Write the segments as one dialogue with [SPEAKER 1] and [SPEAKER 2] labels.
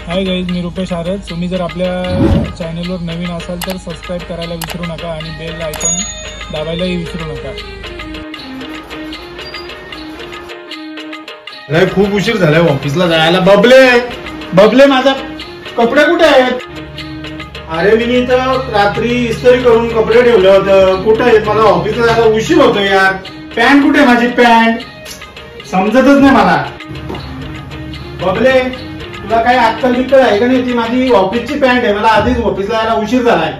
[SPEAKER 1] Hi guys, मी रुपेश आरज. तुम्ही जर आपल्या चॅनलवर नवीन असाल तर सबस्क्राईब करायला विसरू नका आणि बेल आयकॉन दाबायलाही विसरू नका.
[SPEAKER 2] अरे खूप उशीर झालाय ऑफिसला जायला. बबले माझा कपडे कुठे आहेत? अरे मी इथं रात्री इस्त्री करून कपडे ठेवले होते. कुठे आहेत? मला ऑफिसला जायला उशीर होतो यार. पॅन्ट कुठे? माझी पॅन्ट समजतच नाही मला. बबले तुला काही अक्कल बिक्कल आहे का नाही? ती माझी ऑफिसची पॅन्ट आहे. मला आधीच ऑफिसला जायला उशीर झालाय.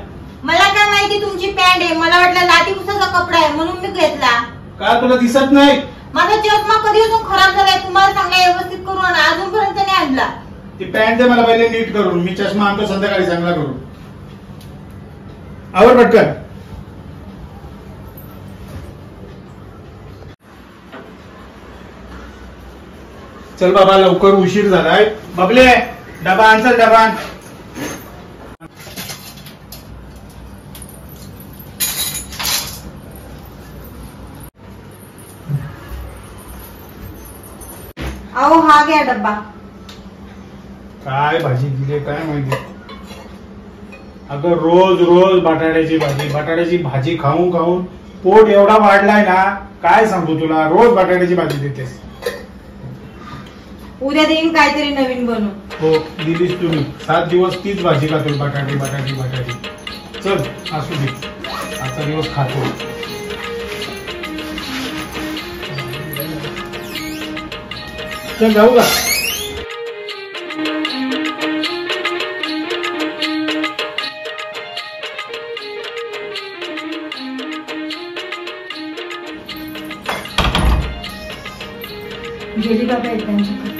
[SPEAKER 3] मला काय माहिती तुमची पॅन्ट आहे? मला वाटलं लाठी पुसाचा कपडा आहे म्हणून मी घेतला.
[SPEAKER 2] का तुला दिसत नाही?
[SPEAKER 3] माझा चष्मा कधीपासून खराब झालाय. तुम्हाला सांगला व्यवस्थित करून आणा, अजूनपर्यंत नाही आणला.
[SPEAKER 2] ती पॅन्ट दे मला पहिले नीट करून. मी चष्मा आणतो संध्याकाळी चांगला करून. आवर पटकन. चल बाबा लवकर, उशीर झालाय. बबले डबा आण, चल डबा आण.
[SPEAKER 3] अहो हा घ्या डब्बा.
[SPEAKER 2] काय भाजी दिली काय माहिती. अगं रोज रोज बटाट्याची भाजी खाऊन खाऊन पोट एवढा वाढलाय ना, काय सांगू तुला. रोज बटाट्याची भाजी देतेस.
[SPEAKER 3] उद्या देईन काहीतरी नवीन बनवून.
[SPEAKER 2] हो दिलीस तुम्ही. 7 दिवस तीच भाजी खातो. बटाटी. चल असू दे, आजचा दिवस खातो. चल जाऊ का?
[SPEAKER 3] गेली बाबा एकदांची.